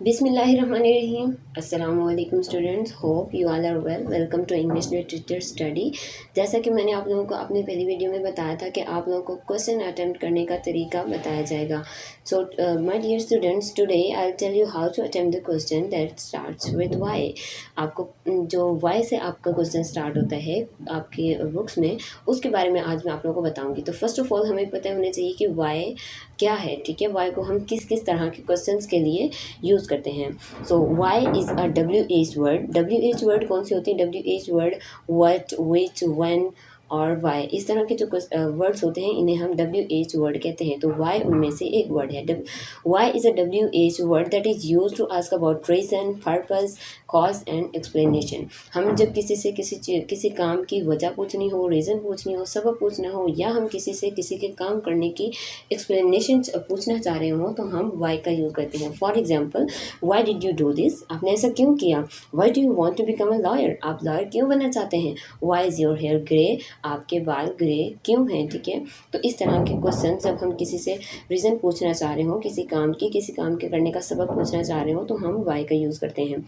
बिस्मिल्लाहिर्रहमानिर्रहीम। अस्सलामुअलैकुम students, hope you all are well. Welcome to English literature study. जैसा कि मैंने आप लोगों को अपनी पहली वीडियो में बताया था कि आप लोगों को क्वेश्चन अटेम्प्ट करने का तरीका बताया जाएगा। So my dear students, today I will tell you how to attempt the question that starts with why. आपको जो वाई से आपका क्वेश्चन स्टार्ट होता है आपके बुक्स में, उसके बारे में आज मैं आप लोगों को बताऊँगी। तो फर्स्ट ऑफ ऑल हमें पता होना चाहिए कि वाई क्या है। ठीक है, वाई को हम किस किस तरह के क्वेश्चंस के लिए यूज़ करते हैं। So why is a WH word. WH word कौन सी होती है? WH word what, which, when और वाई, इस तरह के जो वर्ड्स होते हैं इन्हें हम WH वर्ड कहते हैं। तो वाई उनमें से एक वर्ड है। Why is a WH word that is use to ask about reason, purpose, cause and explanation. हम जब किसी से किसी काम की वजह पूछनी हो, रीज़न पूछनी हो, सबब पूछना हो, या हम किसी से किसी के काम करने की एक्सप्लेनेशन पूछना चाह रहे हो, तो हम वाई का यूज़ करते हैं। For example, why did you do this? आपने ऐसा क्यों किया? Why do you want to become a lawyer? आप लॉयर क्यों बनना चाहते हैं? Why is your hair grey? आपके बाल ग्रे क्यों हैं? ठीक है, तो इस तरह के क्वेश्चन जब हम किसी से रीज़न पूछना चाह रहे हो, किसी काम के करने का सबब पूछना चाह रहे हो, तो हम वाई का यूज़ करते हैं।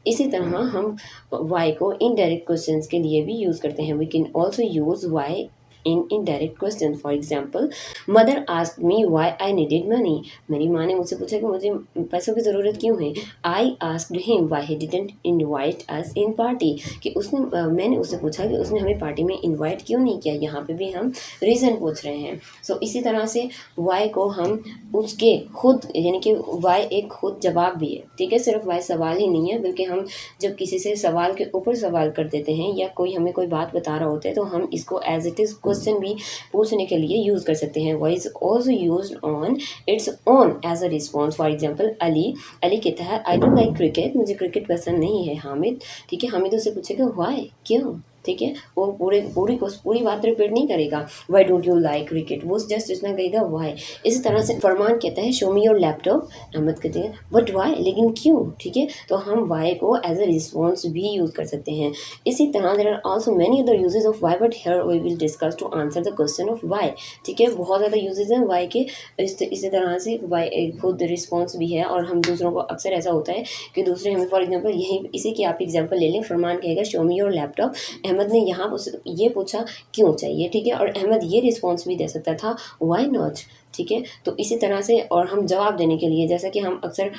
इसी तरह हम वाई को इनडायरेक्ट क्वेश्चंस के लिए भी यूज़ करते हैं। We can also use why in indirect question. For example, mother asked me why I needed money. मेरी माँ ने मुझसे पूछा कि मुझे पैसों की ज़रूरत क्यों है। I asked him why he didn't invite us in party. कि मैंने उससे पूछा कि उसने हमें पार्टी में इनवाइट क्यों नहीं किया। यहाँ पे भी हम रीज़न पूछ रहे हैं। सो इसी तरह से वाई को हम उसके खुद, यानी कि वाई एक खुद जवाब भी है। ठीक है, सिर्फ वाई सवाल ही नहीं है, बल्कि हम जब किसी से सवाल के ऊपर सवाल कर देते हैं या कोई हमें कोई बात बता रहा होता है, तो हम इसको एज इट इज़ क्वेश्चन भी पूछने के लिए यूज़ कर सकते हैं। Why is also used on its own as a response. For example, Ali कहता है आई डोंट लाइक क्रिकेट, मुझे क्रिकेट पसंद नहीं है। हामिद, ठीक है, हामिद उससे पूछेगा वाई, क्यों? ठीक है, वो पूरी बात रिपीट नहीं करेगा why don't you like cricket, वो जस्ट इतना कहेगा वाई। इसी तरह से फरमान कहता है show me your laptop. Ahmad कहते हैं बट वाई, लेकिन क्यों? ठीक है, तो हम वाई को एज अ रिस्पॉन्स भी यूज़ कर सकते हैं। इसी तरह there are also many other uses of why, but here we will discuss to answer the question of why. ठीक है, बहुत ज़्यादा यूजेस हैं वाई के। इसी तरह से वाई खुद रिस्पॉन्स भी है, और हम दूसरों को अक्सर ऐसा होता है कि दूसरे हमें, फॉर एग्जाम्पल यही इसी की आप एग्जाम्पल ले लें। फरमान कहेगा show me your laptop. Ahmad ने यहाँ ये पूछा क्यों चाहिए। ठीक है, और अहमद ये रिस्पॉन्स भी दे सकता था वाई नॉट। ठीक है, तो इसी तरह से, और हम जवाब देने के लिए, जैसा कि हम अक्सर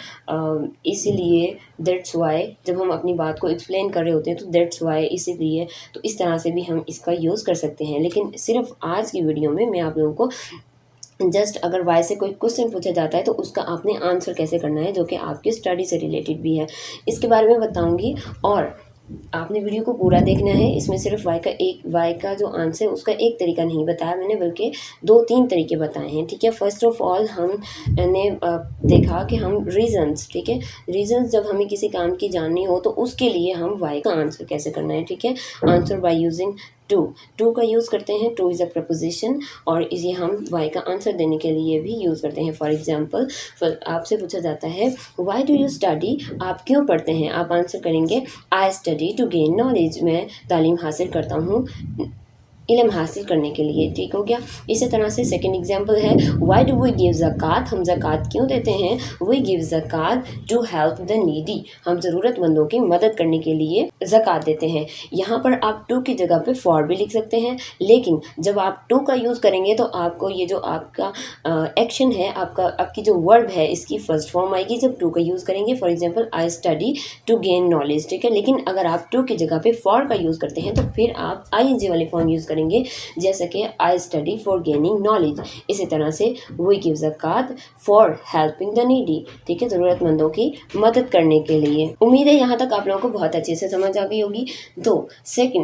इसीलिए, दैट्स वाई, जब हम अपनी बात को एक्सप्लेन कर रहे होते हैं तो दैट्स वाई, इसीलिए, तो इस तरह से भी हम इसका यूज़ कर सकते हैं। लेकिन सिर्फ आज की वीडियो में मैं आप लोगों को जस्ट, अगर वाई से कोई क्वेश्चन पूछा जाता है तो उसका आपने आंसर कैसे करना है, जो कि आपकी स्टडी से रिलेटेड भी है, इसके बारे में बताऊंगी। और आपने वीडियो को पूरा देखना है। इसमें सिर्फ वाई का जो आंसर है उसका एक तरीका नहीं बताया मैंने, बल्कि 2-3 तरीके बताए हैं। ठीक है, फर्स्ट ऑफ ऑल हमने देखा कि हम रीजंस, ठीक है, रीजंस जब हमें किसी काम की जाननी हो तो उसके लिए हम वाई का आंसर कैसे करना है। ठीक है, आंसर बाय यूजिंग टू का यूज़ करते हैं। टू इज़ अ प्रपोजिशन, और इसे हम वाई का आंसर देने के लिए भी यूज़ करते हैं। फॉर एग्जाम्पल, आपसे पूछा जाता है वाई डू यू स्टडी? आप क्यों पढ़ते हैं? आप आंसर करेंगे I study to gain knowledge. मैं तालीम हासिल करता हूँ इल्म हासिल करने के लिए। ठीक हो गया। इसी तरह से सेकंड एग्जांपल है why do we give zakat? हम ज़कात क्यों देते हैं? We give zakat to help the needy. हम ज़रूरतमंदों की मदद करने के लिए ज़कात देते हैं। यहाँ पर आप टू की जगह पे फॉर भी लिख सकते हैं, लेकिन जब आप टू का यूज़ करेंगे तो आपको ये जो आपका एक्शन है, आपकी जो वर्ब है, इसकी फर्स्ट फॉर्म आएगी जब टू का यूज़ करेंगे। For example, I study to gain knowledge. ठीक है, लेकिन अगर आप टू की जगह पे फॉर का यूज़ करते हैं तो फिर आप ING वाली फॉर्म यूज़ करेंगे, जैसे कि I study for gaining knowledge. इसी तरह से we give zakat for helping the needy. ठीक है, ज़रूरतमंदों की मदद करने के लिए। उम्मीद है यहाँ तक आप लोगों को बहुत अच्छे से समझ आ गई होगी।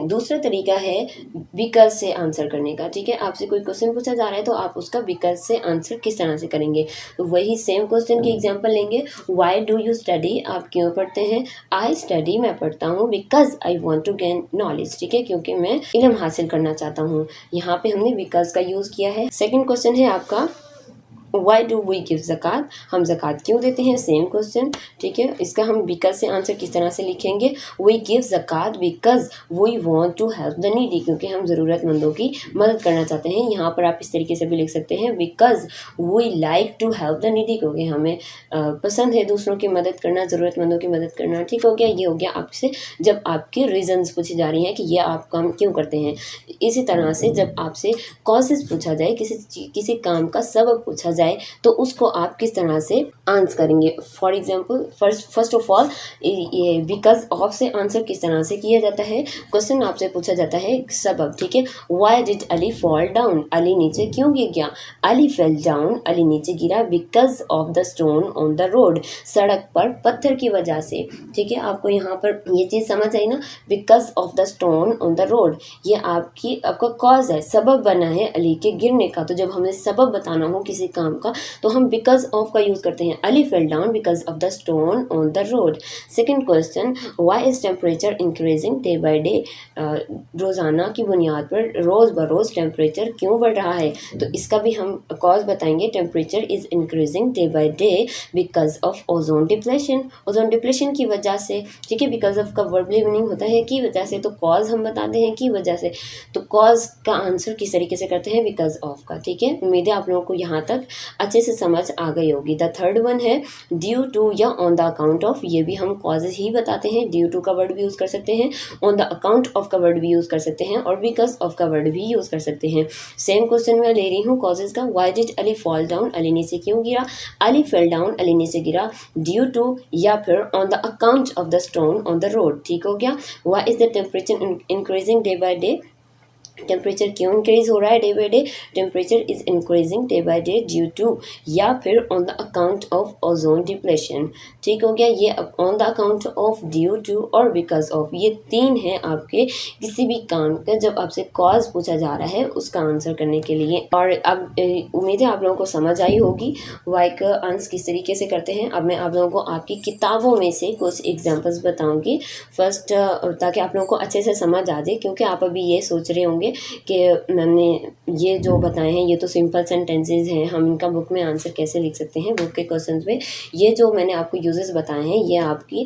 दूसरा तरीका है बिकॉज से आंसर करने का। ठीक है, आपसे कोई क्वेश्चन पूछा जा रहा है तो आप उसका बिकॉज से आंसर किस तरह से करेंगे, तो वही सेम क्वेश्चन की एग्जांपल लेंगे। Why do you study? आप क्यों पढ़ते हैं? आई स्टडी, मैं पढ़ता हूँ because I want to gain knowledge. ठीक है, क्योंकि मैं इल्म हासिल करना चाहता हूँ। यहाँ पे हमने बिकॉज का यूज़ किया है। सेकेंड क्वेश्चन है आपका why do we give zakat, हम ज़कात क्यों देते हैं, सेम क्वेश्चन। ठीक है, इसका हम बिकॉज से आंसर किस तरह से लिखेंगे, we give zakat because we want to help the needy, क्योंकि हम ज़रूरतमंदों की मदद करना चाहते हैं। यहाँ पर आप इस तरीके से भी लिख सकते हैं because we like to help the needy, क्योंकि हमें पसंद है दूसरों की मदद करना, ज़रूरतमंदों की मदद करना। ठीक हो गया, ये हो गया आपसे जब आपकी रीजंस पूछी जा रही हैं कि ये आप काम क्यों करते हैं। इसी तरह से जब आपसे कॉजेज़ पूछा जाए, किसी काम का सबब पूछा जाए, तो उसको आप किस तरह से आंसर करेंगे। For example first of all ये बिकॉज ऑफ से आंसर किस तरह से किया जाता है। क्वेश्चन आपसे पूछा जाता है सबब, ठीक है। Why did Ali fall down, Ali नीचे क्यों गिर गया। अली फेल डाउन, अली नीचे गिरा because of the stone on the road, सड़क पर पत्थर की वजह से। ठीक है, आपको यहाँ पर ये चीज़ समझ आई ना, because of the stone on the road, ये आपका कॉज है, सबब बना है अली के गिरने का। तो जब हमें सबब बताना हो किसी काम का तो हम बिकॉज ऑफ का यूज़ करते हैं। Ali fell down because of the stone on the road. Second question, why is temperature increasing day by day, रोज़ाना की बुनियाद पर रोज़ बरोज़ टेम्परेचर क्यों बढ़ रहा है। तो इसका भी हम कॉज बताएंगे, temperature is increasing day by day because of ozone depletion, ozone depletion की वजह से। ठीक है, बिकॉज ऑफ का वर्बली मीनिंग होता है की वजह से, तो कॉज हम बताते हैं की वजह से। तो कॉज का आंसर किस तरीके से करते हैं, बिकॉज ऑफ का। ठीक है, उम्मीद है आप लोगों को यहाँ तक अच्छे से समझ आ गई होगी। द थर्ड वन है ड्यू टू या ऑन द अकाउंट ऑफ, ये भी हम कॉजेज ही बताते हैं। ड्यू टू का वर्ड भी यूज़ कर सकते हैं, ऑन द अकाउंट ऑफ का वर्ड भी यूज़ कर सकते हैं, और बिकॉज ऑफ का वर्ड भी यूज़ कर सकते हैं। सेम क्वेश्चन मैं ले रही हूँ कॉजेज का। Why did Ali fall down, Ali नीचे क्यों गिरा। अली फेल डाउन, अली नीचे गिरा ड्यू टू या फिर on the account of the stone on the road. ठीक हो गया। Why is the temperature increasing day by day, temperature क्यों इंक्रीज हो रहा है day by day, temperature is increasing day by day due to या फिर on the account of ozone depletion. ठीक हो गया, ये on the account of, due to और बिकॉज ऑफ, ये तीन हैं आपके किसी भी काम का जब आपसे कॉज पूछा जा रहा है उसका आंसर करने के लिए। और अब उम्मीद है आप लोगों को समझ आई होगी वाई का आंसर किस तरीके से करते हैं। अब मैं आप लोगों को आपकी किताबों में से कुछ एग्जाम्पल्स बताऊँगी फर्स्ट, ताकि आप लोगों को अच्छे से समझ आ जाए, क्योंकि आप अभी ये सोच रहे होंगे कि मैंने ये जो बताए हैं ये तो सिंपल सेंटेंसेस हैं, हम इनका बुक में आंसर कैसे लिख सकते हैं बुक के क्वेश्चंस में। ये जो मैंने आपको यूजेस बताए हैं ये आपकी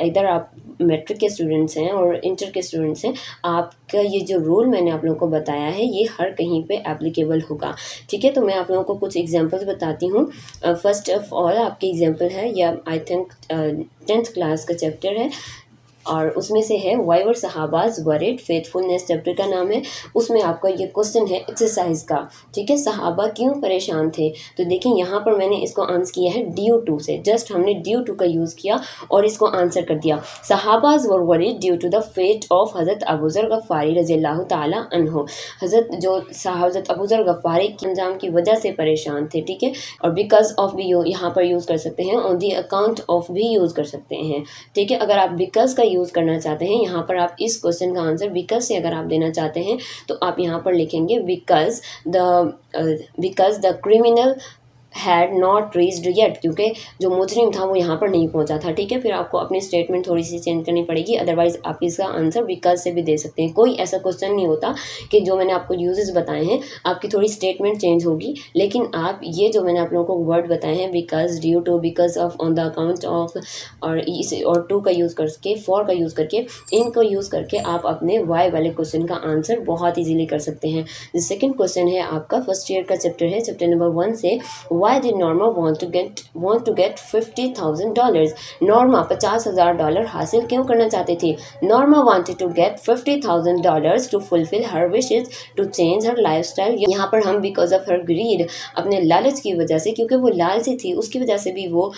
इधर आप मैट्रिक के स्टूडेंट्स हैं और इंटर के स्टूडेंट्स हैं, आपका ये जो रूल मैंने आप लोगों को बताया है ये हर कहीं पे एप्लीकेबल होगा। ठीक है, तो मैं आप लोगों को कुछ एग्जांपल्स बताती हूँ। फर्स्ट ऑफ ऑल आपके एग्जांपल है, या आई थिंक 10th क्लास का चैप्टर है और उसमें से है why were Sahabas worried, faithfulness chapter का नाम है। उसमें आपका ये क्वेश्चन है एक्सरसाइज का। ठीक है, सहाबा क्यों परेशान थे। तो देखिए यहाँ पर मैंने इसको आंसर किया है ड्यू टू से, जस्ट हमने ड्यू टू का यूज़ किया और इसको आंसर कर दिया। Sahabas were worried due to the fate of Hazrat Abu ज़र गफ़ारी रज़ियल्लाहु ताला अन्हु, हज़रत अबू ज़र गफ़ारी के अंजाम की वजह से परेशान थे। ठीक है, और बिकॉज ऑफ भी यहाँ पर यूज़ कर सकते हैं, ऑन दी अकाउंट ऑफ भी यूज़ कर सकते हैं। ठीक है, अगर आप बिकॉज का यूज़ करना चाहते हैं यहाँ पर आप इस क्वेश्चन का आंसर बिकॉज से अगर आप देना चाहते हैं तो आप यहाँ पर लिखेंगे because the criminal had not reached yet, क्योंकि जो मुजरिम था वो यहाँ पर नहीं पहुँचा था। ठीक है, फिर आपको अपनी स्टेटमेंट थोड़ी सी चेंज करनी पड़ेगी, अदरवाइज आप इसका आंसर बिकॉज से भी दे सकते हैं। कोई ऐसा क्वेश्चन नहीं होता कि जो मैंने आपको यूजेस बताए हैं आपकी थोड़ी स्टेटमेंट चेंज होगी, लेकिन आप ये जो मैंने आप लोगों को वर्ड बताए हैं because, due to, because of, on the account of और टू का यूज़ करके, फॉर का यूज़ करके, इनको यूज़ करके आप अपने वाई वाले क्वेश्चन का आंसर बहुत ईजीली कर सकते हैं। सेकेंड क्वेश्चन है आपका फर्स्ट ईयर का चैप्टर है, चैप्टर नंबर 1 से, Why did Norma want to get $50,000? Norma $50,000 हासिल क्यों करना चाहती थी। Norma wanted to get $50,000 to fulfill her wishes to change her lifestyle। यहाँ पर हम because of her greed, अपने लालच की वजह से, क्योंकि वो लालची थी उसकी वजह से भी वो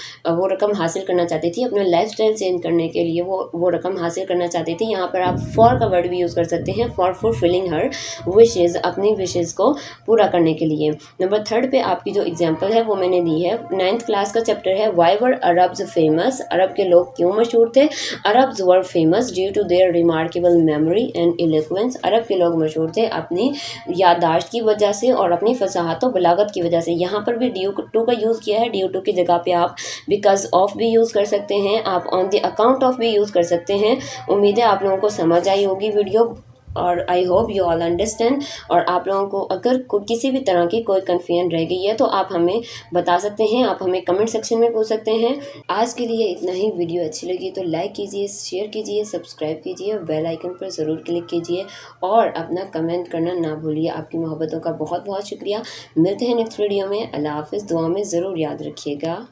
रकम हासिल करना चाहती थी, अपना लाइफस्टाइल चेंज करने के लिए वो रकम हासिल करना चाहती थी। यहाँ पर आप फॉर का वर्ड भी यूज़ कर सकते हैं, फॉर फुलफिलिंग हर विशेज़, अपनी विशेज़ को पूरा करने के लिए। नंबर 3 पे आपकी जो एग्जाम्पल है वो मैंने दी है, 9th क्लास का चैप्टर है, वाई वर अरब्स फेमस, अरब के लोग क्यों मशहूर थे। Arabs were famous due to their remarkable memory and eloquence, अरब के लोग मशहूर थे अपनी याददाश्त की वजह से और अपनी फसाहत और बलागत की वजह से। यहाँ पर भी ड्यू टू का यूज़ किया है, ड्यू टू की जगह पे आप बिकॉज ऑफ भी यूज़ कर सकते हैं, आप ऑन द अकाउंट ऑफ भी यूज़ कर सकते हैं। उम्मीद है आप लोगों को समझ आई होगी वीडियो। और I hope you all understand. और आप लोगों को अगर किसी भी तरह की कोई कन्फ्यूजन रह गई है तो आप हमें बता सकते हैं, आप हमें कमेंट सेक्शन में पूछ सकते हैं। आज के लिए इतना ही। वीडियो अच्छी लगी तो लाइक कीजिए, शेयर कीजिए, सब्सक्राइब कीजिए और बेल आइकन पर ज़रूर क्लिक कीजिए और अपना कमेंट करना ना भूलिए। आपकी मोहब्बतों का बहुत बहुत शुक्रिया। मिलते हैं नेक्स्ट वीडियो में। अल्लाह हाफिज़। दुआ में ज़रूर याद रखिएगा।